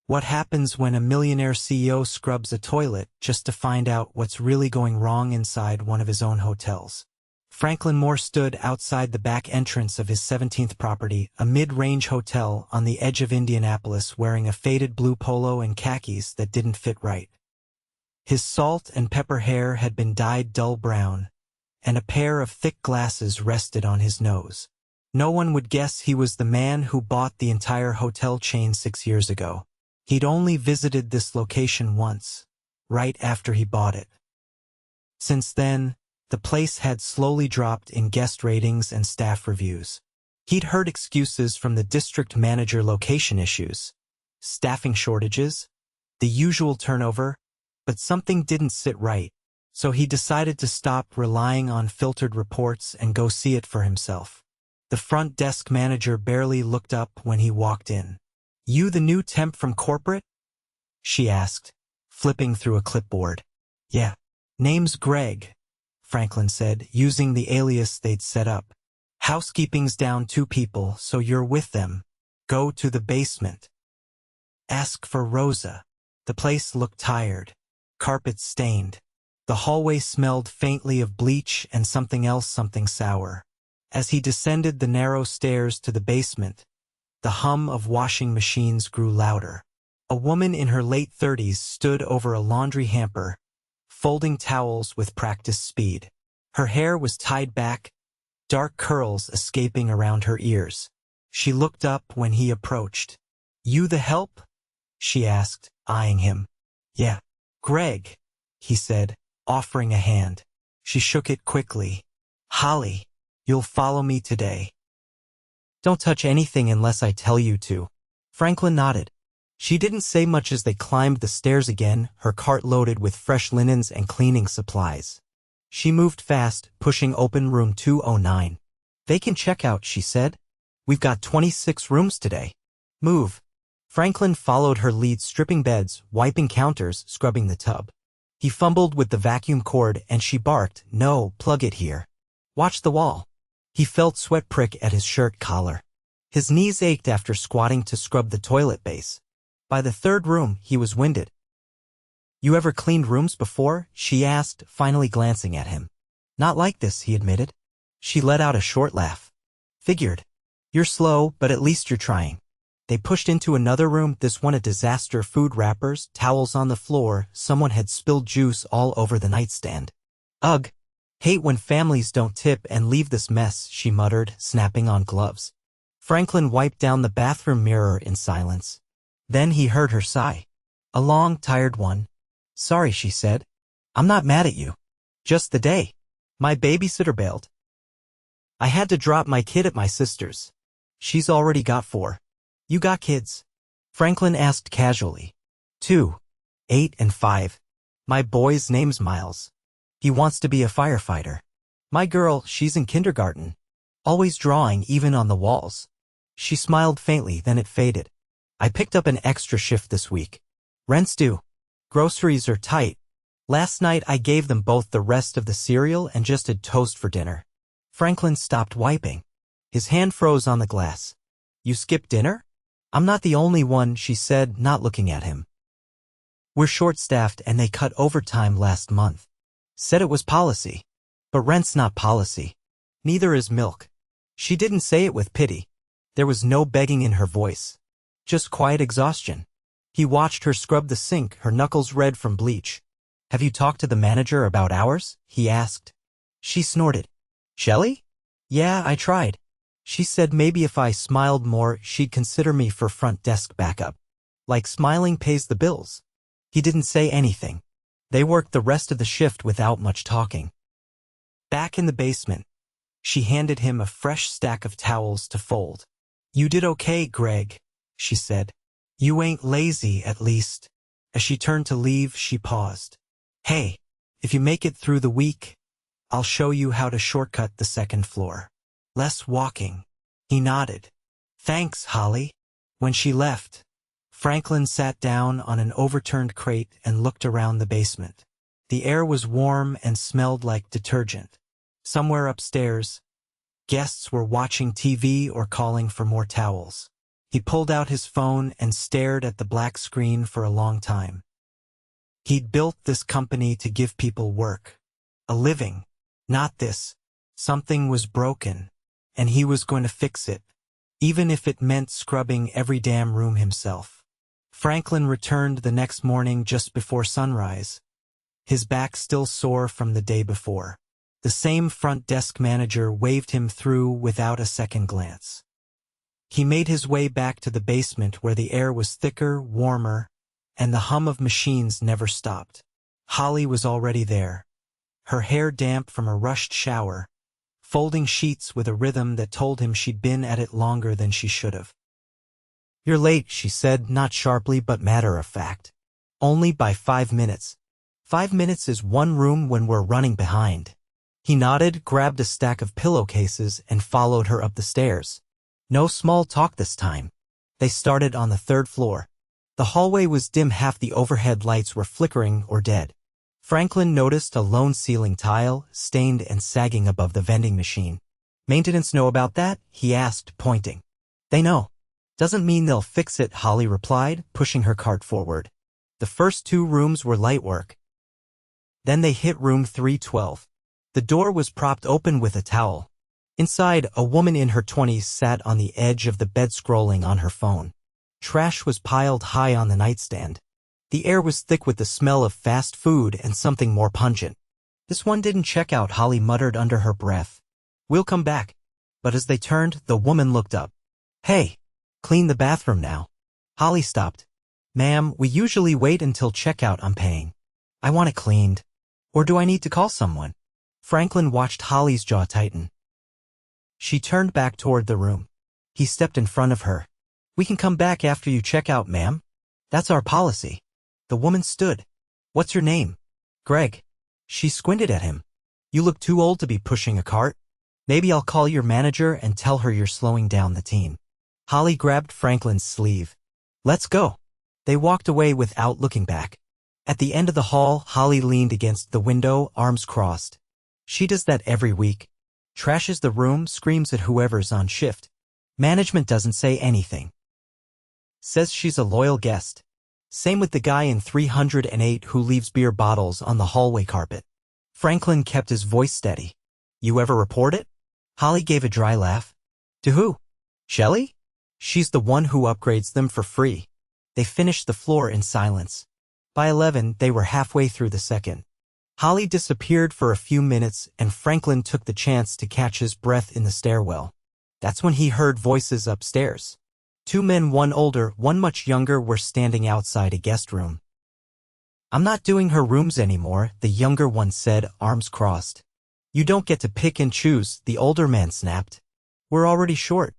What happens when a millionaire CEO scrubs a toilet just to find out what's really going wrong inside one of his own hotels? Franklin Moore stood outside the back entrance of his 17th property, a mid-range hotel on the edge of Indianapolis, wearing a faded blue polo and khakis that didn't fit right. His salt and pepper hair had been dyed dull brown, and a pair of thick glasses rested on his nose. No one would guess he was the man who bought the entire hotel chain 6 years ago. He'd only visited this location once, right after he bought it. Since then, the place had slowly dropped in guest ratings and staff reviews. He'd heard excuses from the district manager: location issues, staffing shortages, the usual turnover, but something didn't sit right, so he decided to stop relying on filtered reports and go see it for himself. The front desk manager barely looked up when he walked in. "You the new temp from corporate?" she asked, flipping through a clipboard. "Yeah. Name's Greg," Franklin said, using the alias they'd set up. "Housekeeping's down 2 people, so you're with them. Go to the basement. Ask for Rosa." The place looked tired, carpet stained. The hallway smelled faintly of bleach and something else, something sour. As he descended the narrow stairs to the basement, the hum of washing machines grew louder. A woman in her late 30s stood over a laundry hamper, folding towels with practiced speed. Her hair was tied back, dark curls escaping around her ears. She looked up when he approached. "You the help?" she asked, eyeing him. "Yeah." "Greg," he said, offering a hand. She shook it quickly. "Holly, you'll follow me today. Don't touch anything unless I tell you to." Franklin nodded. She didn't say much as they climbed the stairs again, her cart loaded with fresh linens and cleaning supplies. She moved fast, pushing open room 209. "Vacant checkout," she said. "We've got 26 rooms today. Move." Franklin followed her lead, stripping beds, wiping counters, scrubbing the tub. He fumbled with the vacuum cord and she barked, "No, plug it here. Watch the wall." He felt sweat prick at his shirt collar. His knees ached after squatting to scrub the toilet base. By the 3rd room, he was winded. "You ever cleaned rooms before?" she asked, finally glancing at him. "Not like this," he admitted. She let out a short laugh. "Figured. You're slow, but at least you're trying." They pushed into another room, this one a disaster: food wrappers, towels on the floor, someone had spilled juice all over the nightstand. "Ugh. Hate when families don't tip and leave this mess," she muttered, snapping on gloves. Franklin wiped down the bathroom mirror in silence. Then he heard her sigh. A long, tired one. "Sorry," she said. "I'm not mad at you. Just the day. My babysitter bailed. I had to drop my kid at my sister's. She's already got 4. You got kids?" Franklin asked casually. 2, 8 and 5. My boy's name's Miles. He wants to be a firefighter. My girl, she's in kindergarten. Always drawing, even on the walls." She smiled faintly, then it faded. "I picked up an extra shift this week. Rent's due. Groceries are tight. Last night I gave them both the rest of the cereal and just had toast for dinner." Franklin stopped wiping. His hand froze on the glass. "You skipped dinner?" "I'm not the only one," she said, not looking at him. "We're short-staffed and they cut overtime last month. Said it was policy. But rent's not policy. Neither is milk." She didn't say it with pity. There was no begging in her voice. Just quiet exhaustion. He watched her scrub the sink, her knuckles red from bleach. "Have you talked to the manager about hours?" he asked. She snorted. "Shelley? Yeah, I tried. She said maybe if I smiled more, she'd consider me for front desk backup. Like smiling pays the bills." He didn't say anything. They worked the rest of the shift without much talking. Back in the basement, she handed him a fresh stack of towels to fold. "You did okay, Greg," she said. "You ain't lazy, at least." As she turned to leave, she paused. "Hey, if you make it through the week, I'll show you how to shortcut the 2nd floor. Less walking." He nodded. "Thanks, Holly." When she left, Franklin sat down on an overturned crate and looked around the basement. The air was warm and smelled like detergent. Somewhere upstairs, guests were watching TV or calling for more towels. He pulled out his phone and stared at the black screen for a long time. He'd built this company to give people work. A living. Not this. Something was broken, and he was going to fix it, even if it meant scrubbing every damn room himself. Franklin returned the next morning just before sunrise, his back still sore from the day before. The same front desk manager waved him through without a second glance. He made his way back to the basement where the air was thicker, warmer, and the hum of machines never stopped. Holly was already there, her hair damp from a rushed shower, folding sheets with a rhythm that told him she'd been at it longer than she should have. "You're late," she said, not sharply but matter of fact. "Only by 5 minutes. 5 minutes is one room when we're running behind." He nodded, grabbed a stack of pillowcases, and followed her up the stairs. No small talk this time. They started on the 3rd floor. The hallway was dim, half the overhead lights were flickering or dead. Franklin noticed a lone ceiling tile, stained and sagging above the vending machine. "Maintenance know about that?" he asked, pointing. "They know. Doesn't mean they'll fix it," Holly replied, pushing her cart forward. The first 2 rooms were light work. Then they hit room 312. The door was propped open with a towel. Inside, a woman in her 20s sat on the edge of the bed scrolling on her phone. Trash was piled high on the nightstand. The air was thick with the smell of fast food and something more pungent. "This one didn't check out," Holly muttered under her breath. "We'll come back." But as they turned, the woman looked up. "Hey, clean the bathroom now." Holly stopped. "Ma'am, we usually wait until checkout. I'm paying. I want it cleaned. Or do I need to call someone?" Franklin watched Holly's jaw tighten. She turned back toward the room. He stepped in front of her. "We can come back after you check out, ma'am. That's our policy." The woman stood. "What's your name?" "Greg." She squinted at him. "You look too old to be pushing a cart. Maybe I'll call your manager and tell her you're slowing down the team." Holly grabbed Franklin's sleeve. "Let's go." They walked away without looking back. At the end of the hall, Holly leaned against the window, arms crossed. She does that every week. Trashes the room, screams at whoever's on shift. Management doesn't say anything. Says she's a loyal guest. Same with the guy in 308 who leaves beer bottles on the hallway carpet. Franklin kept his voice steady. "You ever report it?" Holly gave a dry laugh. "To who? Shelley? She's the one who upgrades them for free." They finished the floor in silence. By 11, they were halfway through the second. Holly disappeared for a few minutes, and Franklin took the chance to catch his breath in the stairwell. That's when he heard voices upstairs. 2 men, one older, one much younger, were standing outside a guest room. "I'm not doing her rooms anymore," the younger one said, arms crossed. "You don't get to pick and choose," the older man snapped. "We're already short.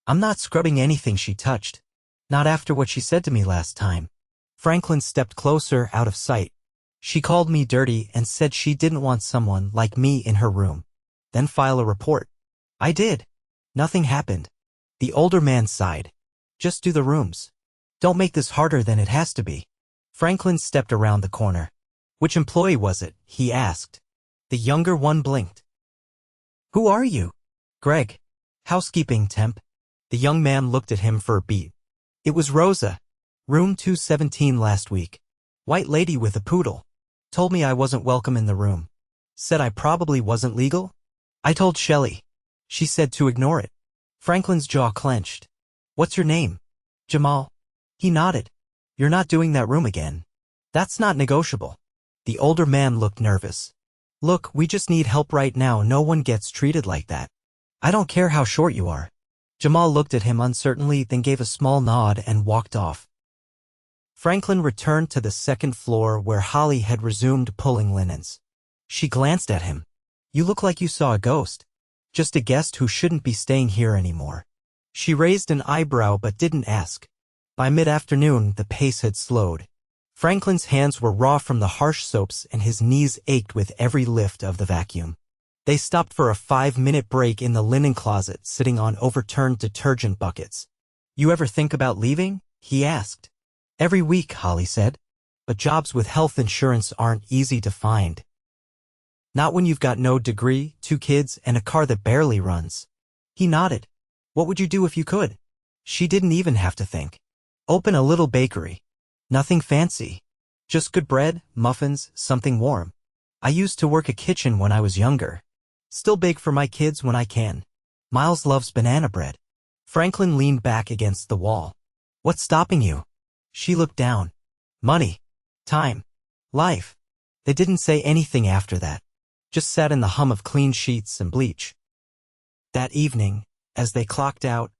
I'm not scrubbing anything she touched. Not after what she said to me last time." Franklin stepped closer, out of sight. "She called me dirty and said she didn't want someone like me in her room. Then file a report." "I did. Nothing happened." The older man sighed. "Just do the rooms. Don't make this harder than it has to be." Franklin stepped around the corner. "Which employee was it?" he asked. The younger one blinked. "Who are you?" "Greg. Housekeeping temp." The young man looked at him for a beat. "It was Rosa. Room 217 last week. White lady with a poodle. Told me I wasn't welcome in the room. Said I probably wasn't legal. I told Shelley. She said to ignore it." Franklin's jaw clenched. "What's your name?" "Jamal." He nodded. "You're not doing that room again. That's not negotiable." The older man looked nervous. "Look, we just need help right now. No one gets treated like that. I don't care how short you are." Jamal looked at him uncertainly, then gave a small nod and walked off. Franklin returned to the 2nd floor where Holly had resumed pulling linens. She glanced at him. "You look like you saw a ghost. Just a guest who shouldn't be staying here anymore." She raised an eyebrow but didn't ask. By mid-afternoon, the pace had slowed. Franklin's hands were raw from the harsh soaps and his knees ached with every lift of the vacuum. They stopped for a 5-minute break in the linen closet, sitting on overturned detergent buckets. "You ever think about leaving?" he asked. "Every week," Holly said. "But jobs with health insurance aren't easy to find. Not when you've got no degree, 2 kids, and a car that barely runs." He nodded. "What would you do if you could?" She didn't even have to think. Open a little bakery. Nothing fancy. Just good bread, muffins, something warm. I used to work a kitchen when I was younger. Still bake for my kids when I can. Miles loves banana bread. Franklin leaned back against the wall. What's stopping you? She looked down. Money. Time. Life. They didn't say anything after that. Just sat in the hum of clean sheets and bleach. That evening, as they clocked out,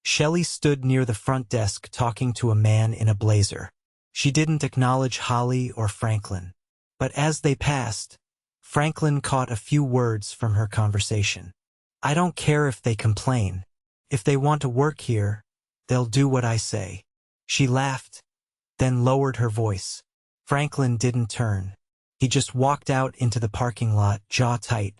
Shelley stood near the front desk talking to a man in a blazer. She didn't acknowledge Holly or Franklin, but as they passed, Franklin caught a few words from her conversation. I don't care if they complain. If they want to work here, they'll do what I say. She laughed, then lowered her voice. Franklin didn't turn. He just walked out into the parking lot, jaw tight.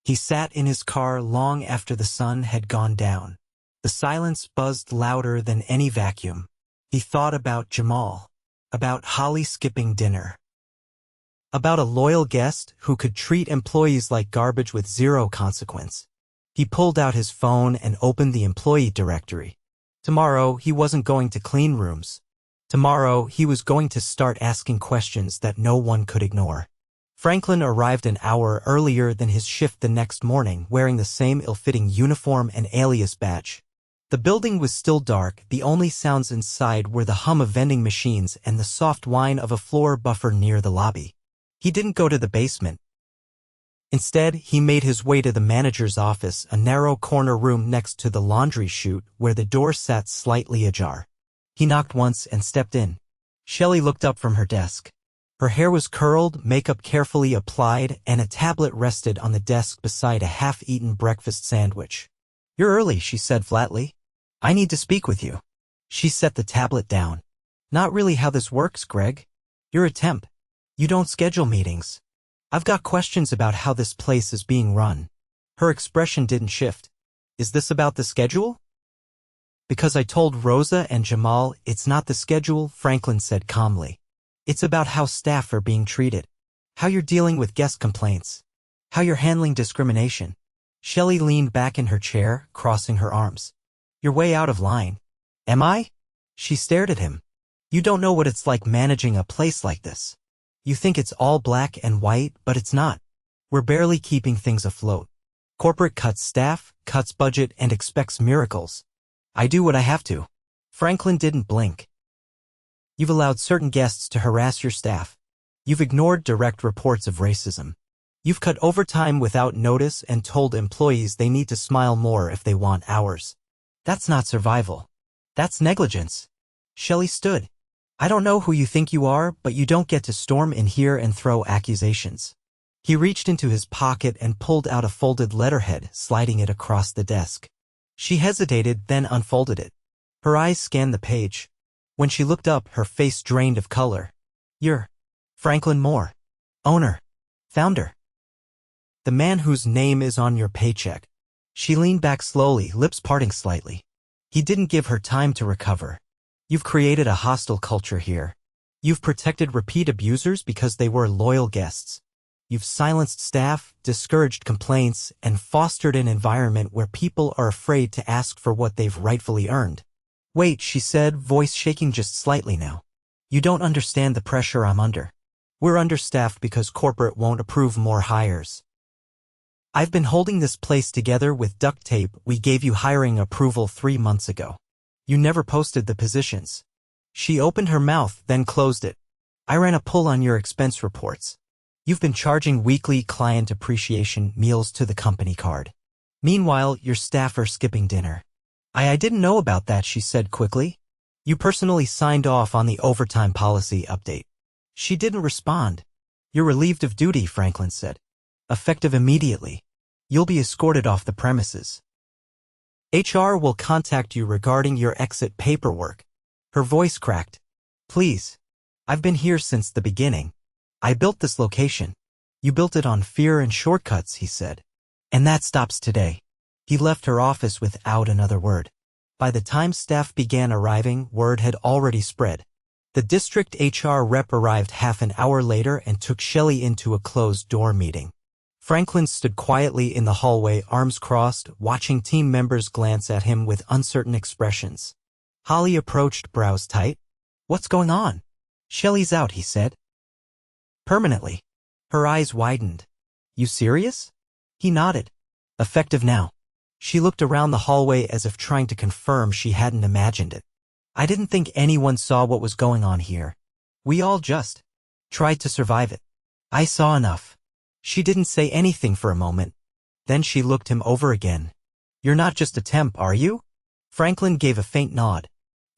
He sat in his car long after the sun had gone down. The silence buzzed louder than any vacuum. He thought about Jamal, about Holly skipping dinner, about a loyal guest who could treat employees like garbage with zero consequence. He pulled out his phone and opened the employee directory. Tomorrow, he wasn't going to clean rooms. Tomorrow, he was going to start asking questions that no one could ignore. Franklin arrived an hour earlier than his shift the next morning, wearing the same ill-fitting uniform and alias badge. The building was still dark. The only sounds inside were the hum of vending machines and the soft whine of a floor buffer near the lobby. He didn't go to the basement. Instead, he made his way to the manager's office, a narrow corner room next to the laundry chute where the door sat slightly ajar. He knocked once and stepped in. Shelley looked up from her desk. Her hair was curled, makeup carefully applied, and a tablet rested on the desk beside a half-eaten breakfast sandwich. You're early, she said flatly. I need to speak with you. She set the tablet down. Not really how this works, Greg. You're a temp. You don't schedule meetings. I've got questions about how this place is being run. Her expression didn't shift. Is this about the schedule? Because I told Rosa and Jamal it's not the schedule, Franklin said calmly. It's about how staff are being treated, how you're dealing with guest complaints, how you're handling discrimination. Shelley leaned back in her chair, crossing her arms. You're way out of line. Am I? She stared at him. You don't know what it's like managing a place like this. You think it's all black and white, but it's not. We're barely keeping things afloat. Corporate cuts staff, cuts budget, and expects miracles. I do what I have to. Franklin didn't blink. You've allowed certain guests to harass your staff. You've ignored direct reports of racism. You've cut overtime without notice and told employees they need to smile more if they want hours. That's not survival. That's negligence. Shelley stood. I don't know who you think you are, but you don't get to storm in here and throw accusations. He reached into his pocket and pulled out a folded letterhead, sliding it across the desk. She hesitated, then unfolded it. Her eyes scanned the page. When she looked up, her face drained of color. You're Franklin Moore, owner, founder. The man whose name is on your paycheck. She leaned back slowly, lips parting slightly. He didn't give her time to recover. You've created a hostile culture here. You've protected repeat abusers because they were loyal guests. You've silenced staff, discouraged complaints, and fostered an environment where people are afraid to ask for what they've rightfully earned. Wait, she said, voice shaking just slightly now. You don't understand the pressure I'm under. We're understaffed because corporate won't approve more hires. I've been holding this place together with duct tape. We gave you hiring approval 3 months ago. You never posted the positions. She opened her mouth, then closed it. I ran a pull on your expense reports. You've been charging weekly client appreciation meals to the company card. Meanwhile, your staff are skipping dinner. I didn't know about that, she said quickly. You personally signed off on the overtime policy update. She didn't respond. You're relieved of duty, Franklin said. Effective immediately. You'll be escorted off the premises. HR will contact you regarding your exit paperwork. Her voice cracked. Please. I've been here since the beginning. I built this location. You built it on fear and shortcuts, he said. And that stops today. He left her office without another word. By the time staff began arriving, word had already spread. The district HR rep arrived half an hour later and took Shelley into a closed-door meeting. Franklin stood quietly in the hallway, arms crossed, watching team members glance at him with uncertain expressions. Holly approached, brows tight. What's going on? Shelley's out, he said. Permanently. Her eyes widened. You serious? He nodded. Effective now. She looked around the hallway as if trying to confirm she hadn't imagined it. I didn't think anyone saw what was going on here. We all just tried to survive it. I saw enough. She didn't say anything for a moment. Then she looked him over again. You're not just a temp, are you? Franklin gave a faint nod.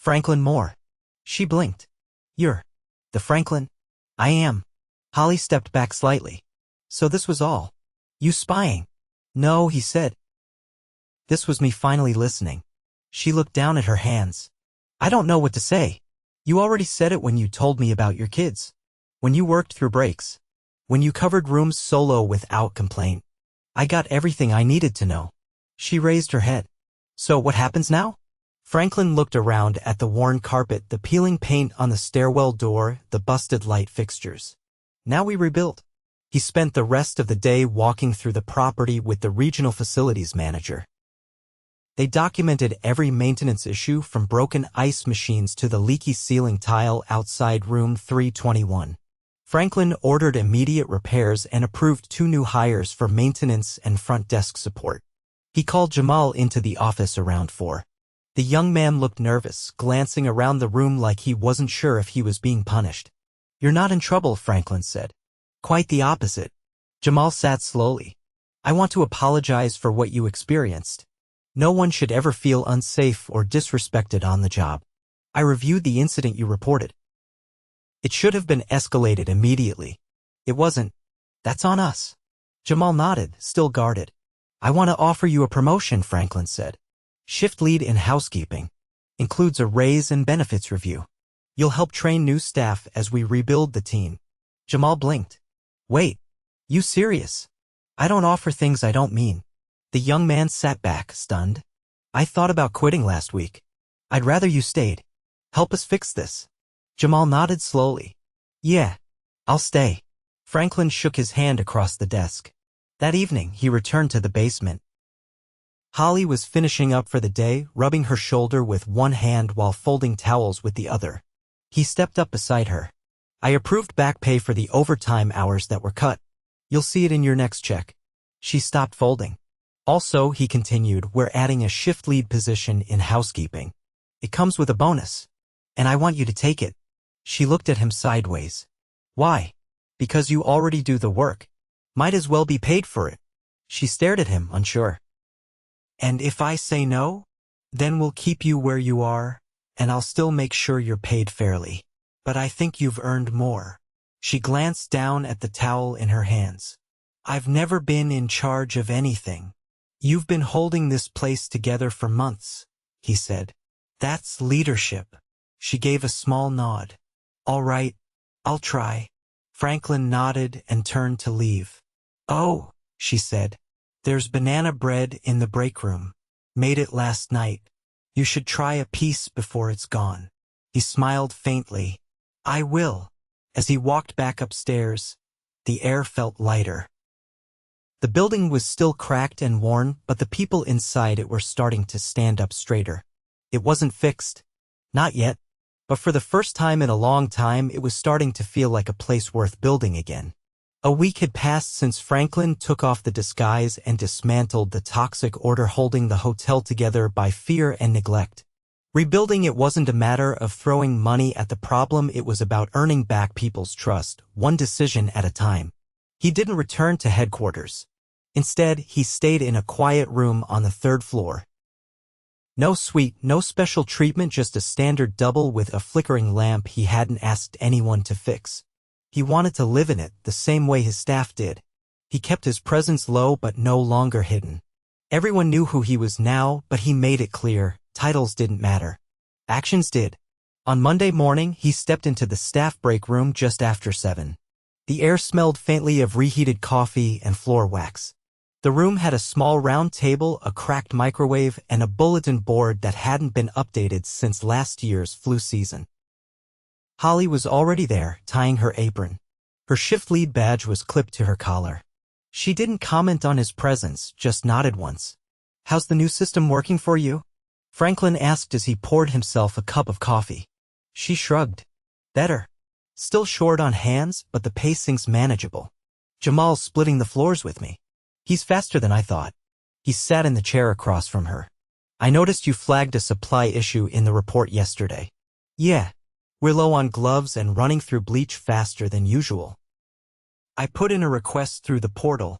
Franklin Moore. She blinked. You're the Franklin? I am. Holly stepped back slightly. So this was all. You spying? No, he said. This was me finally listening. She looked down at her hands. I don't know what to say. You already said it when you told me about your kids. When you worked through breaks. When you covered rooms solo without complaint. I got everything I needed to know. She raised her head. So what happens now? Franklin looked around at the worn carpet, the peeling paint on the stairwell door, the busted light fixtures. Now we rebuild. He spent the rest of the day walking through the property with the regional facilities manager. They documented every maintenance issue from broken ice machines to the leaky ceiling tile outside room 321. Franklin ordered immediate repairs and approved 2 new hires for maintenance and front desk support. He called Jamal into the office around 4. The young man looked nervous, glancing around the room like he wasn't sure if he was being punished. You're not in trouble, Franklin said. Quite the opposite. Jamal sat slowly. I want to apologize for what you experienced. No one should ever feel unsafe or disrespected on the job. I reviewed the incident you reported. It should have been escalated immediately. It wasn't. That's on us. Jamal nodded, still guarded. I want to offer you a promotion, Franklin said. Shift lead in housekeeping. Includes a raise and benefits review. You'll help train new staff as we rebuild the team. Jamal blinked. Wait. You serious? I don't offer things I don't mean. The young man sat back, stunned. I thought about quitting last week. I'd rather you stayed. Help us fix this. Jamal nodded slowly. Yeah, I'll stay. Franklin shook his hand across the desk. That evening, he returned to the basement. Holly was finishing up for the day, rubbing her shoulder with one hand while folding towels with the other. He stepped up beside her. I approved back pay for the overtime hours that were cut. You'll see it in your next check. She stopped folding. Also, he continued, we're adding a shift lead position in housekeeping. It comes with a bonus. And I want you to take it. She looked at him sideways. Why? Because you already do the work. Might as well be paid for it. She stared at him, unsure. And if I say no? Then we'll keep you where you are, and I'll still make sure you're paid fairly. But I think you've earned more. She glanced down at the towel in her hands. I've never been in charge of anything. You've been holding this place together for months, he said. That's leadership. She gave a small nod. All right, I'll try. Franklin nodded and turned to leave. Oh, she said. There's banana bread in the break room. Made it last night. You should try a piece before it's gone. He smiled faintly. I will. As he walked back upstairs, the air felt lighter. The building was still cracked and worn, but the people inside it were starting to stand up straighter. It wasn't fixed. Not yet. But for the first time in a long time, it was starting to feel like a place worth building again. A week had passed since Franklin took off the disguise and dismantled the toxic order holding the hotel together by fear and neglect. Rebuilding it wasn't a matter of throwing money at the problem, it was about earning back people's trust, one decision at a time. He didn't return to headquarters. Instead, he stayed in a quiet room on the 3rd floor. No suite, no special treatment, just a standard double with a flickering lamp he hadn't asked anyone to fix. He wanted to live in it the same way his staff did. He kept his presence low but no longer hidden. Everyone knew who he was now, but he made it clear, titles didn't matter. Actions did. On Monday morning, he stepped into the staff break room just after 7. The air smelled faintly of reheated coffee and floor wax. The room had a small round table, a cracked microwave, and a bulletin board that hadn't been updated since last year's flu season. Holly was already there, tying her apron. Her shift lead badge was clipped to her collar. She didn't comment on his presence, just nodded once. How's the new system working for you? Franklin asked as he poured himself a cup of coffee. She shrugged. Better. Still short on hands, but the pacing's manageable. Jamal's splitting the floors with me. He's faster than I thought. He sat in the chair across from her. I noticed you flagged a supply issue in the report yesterday. Yeah. We're low on gloves and running through bleach faster than usual. I put in a request through the portal,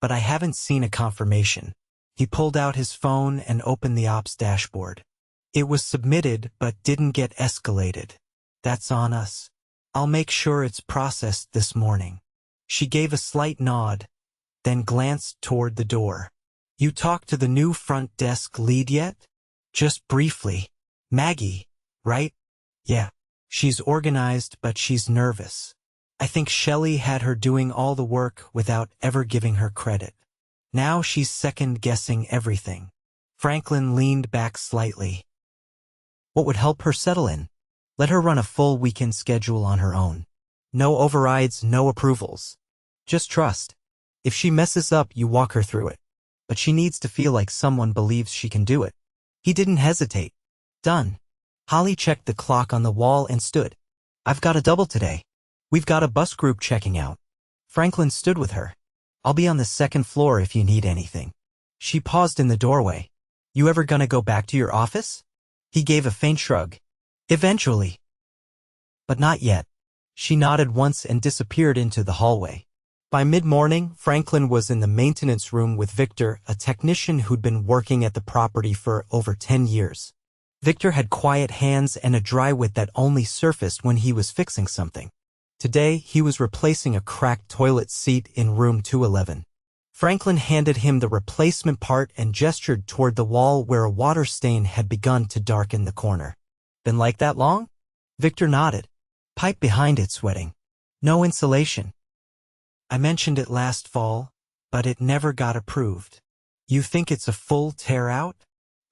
but I haven't seen a confirmation. He pulled out his phone and opened the ops dashboard. It was submitted but didn't get escalated. That's on us. I'll make sure it's processed this morning. She gave a slight nod, then glanced toward the door. You talked to the new front desk lead yet? Just briefly. Maggie, right? Yeah. She's organized, but she's nervous. I think Shelley had her doing all the work without ever giving her credit. Now she's second-guessing everything. Franklin leaned back slightly. What would help her settle in? Let her run a full weekend schedule on her own. No overrides, no approvals. Just trust. If she messes up, you walk her through it. But she needs to feel like someone believes she can do it. He didn't hesitate. Done. Holly checked the clock on the wall and stood. I've got a double today. We've got a bus group checking out. Franklin stood with her. I'll be on the second floor if you need anything. She paused in the doorway. You ever gonna go back to your office? He gave a faint shrug. Eventually. But not yet. She nodded once and disappeared into the hallway. By mid-morning, Franklin was in the maintenance room with Victor, a technician who'd been working at the property for over 10 years. Victor had quiet hands and a dry wit that only surfaced when he was fixing something. Today, he was replacing a cracked toilet seat in room 211. Franklin handed him the replacement part and gestured toward the wall where a water stain had begun to darken the corner. Been like that long? Victor nodded. Pipe behind it sweating. No insulation. I mentioned it last fall, but it never got approved. You think it's a full tear out?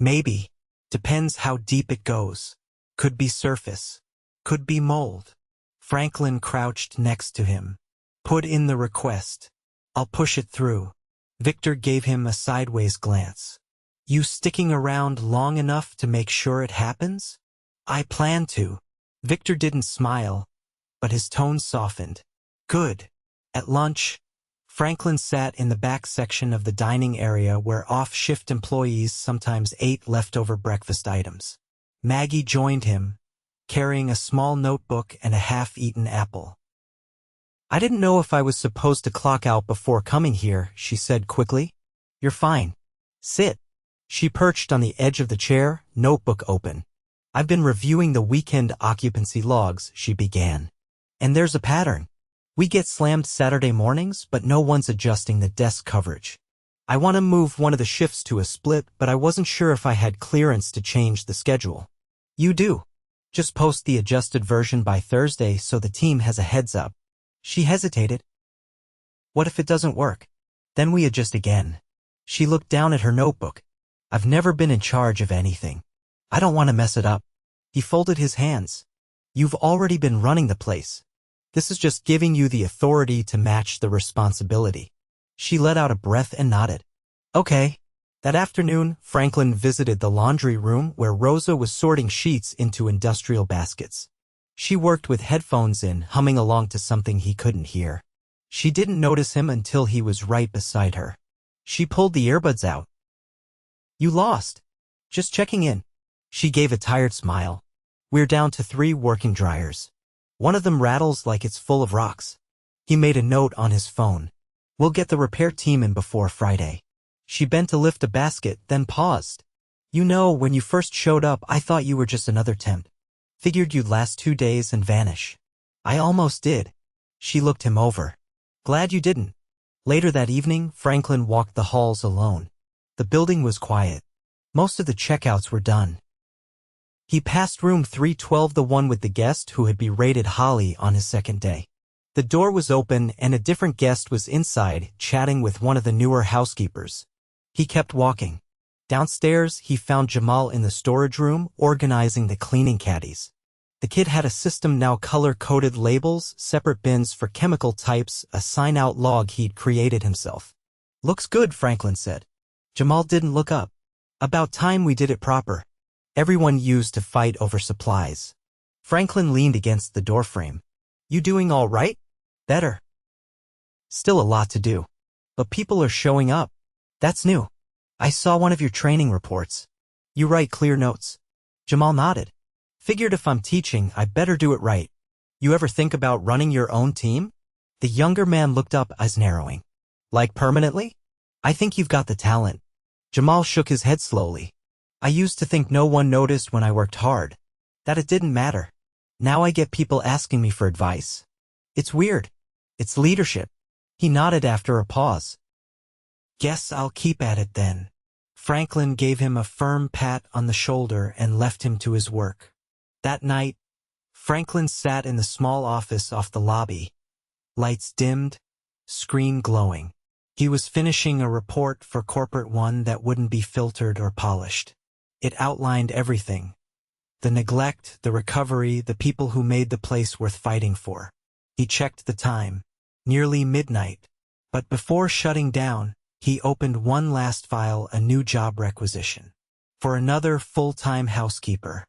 Maybe. Depends how deep it goes. Could be surface. Could be mold. Franklin crouched next to him. Put in the request. I'll push it through. Victor gave him a sideways glance. You sticking around long enough to make sure it happens? I plan to. Victor didn't smile, but his tone softened. Good. At lunch, Franklin sat in the back section of the dining area where off-shift employees sometimes ate leftover breakfast items. Maggie joined him, carrying a small notebook and a half-eaten apple. I didn't know if I was supposed to clock out before coming here, she said quickly. You're fine. Sit. She perched on the edge of the chair, notebook open. I've been reviewing the weekend occupancy logs, she began. And there's a pattern. We get slammed Saturday mornings, but no one's adjusting the desk coverage. I want to move one of the shifts to a split, but I wasn't sure if I had clearance to change the schedule. You do. Just post the adjusted version by Thursday so the team has a heads up. She hesitated. What if it doesn't work? Then we adjust again. She looked down at her notebook. I've never been in charge of anything. I don't want to mess it up. He folded his hands. You've already been running the place. This is just giving you the authority to match the responsibility. She let out a breath and nodded. Okay. That afternoon, Franklin visited the laundry room where Rosa was sorting sheets into industrial baskets. She worked with headphones in, humming along to something he couldn't hear. She didn't notice him until he was right beside her. She pulled the earbuds out. You lost. Just checking in. She gave a tired smile. We're down to 3 working dryers. One of them rattles like it's full of rocks. He made a note on his phone. We'll get the repair team in before Friday. She bent to lift a basket, then paused. You know, when you first showed up, I thought you were just another temp. Figured you'd last 2 days and vanish. I almost did. She looked him over. Glad you didn't. Later that evening, Franklin walked the halls alone. The building was quiet. Most of the checkouts were done. He passed room 312, the one with the guest who had berated Holly on his second day. The door was open and a different guest was inside, chatting with one of the newer housekeepers. He kept walking. Downstairs, he found Jamal in the storage room, organizing the cleaning caddies. The kid had a system now color-coded labels, separate bins for chemical types, a sign-out log he'd created himself. Looks good, Franklin said. Jamal didn't look up. About time we did it proper. Everyone used to fight over supplies. Franklin leaned against the doorframe. You doing all right? Better. Still a lot to do. But people are showing up. That's new. I saw one of your training reports. You write clear notes. Jamal nodded. Figured if I'm teaching, I better do it right. You ever think about running your own team? The younger man looked up, eyes narrowing. Like permanently? I think you've got the talent. Jamal shook his head slowly. I used to think no one noticed when I worked hard. That it didn't matter. Now I get people asking me for advice. It's weird. It's leadership. He nodded after a pause. Guess I'll keep at it then. Franklin gave him a firm pat on the shoulder and left him to his work. That night, Franklin sat in the small office off the lobby. Lights dimmed, screen glowing. He was finishing a report for Corporate One that wouldn't be filtered or polished. It outlined everything. The neglect, the recovery, the people who made the place worth fighting for. He checked the time. Nearly midnight. But before shutting down, he opened one last file, a new job requisition. For another full-time housekeeper.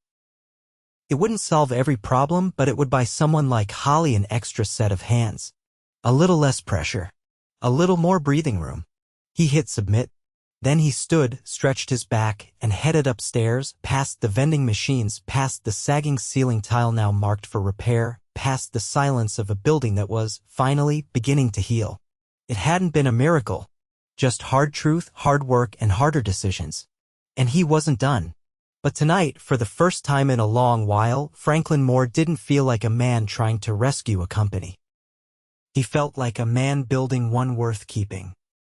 It wouldn't solve every problem, but it would buy someone like Holly an extra set of hands. A little less pressure. A little more breathing room. He hit submit. Then he stood, stretched his back, and headed upstairs, past the vending machines, past the sagging ceiling tile now marked for repair, past the silence of a building that was, finally, beginning to heal. It hadn't been a miracle. Just hard truth, hard work, and harder decisions. And he wasn't done. But tonight, for the first time in a long while, Franklin Moore didn't feel like a man trying to rescue a company. He felt like a man building one worth keeping.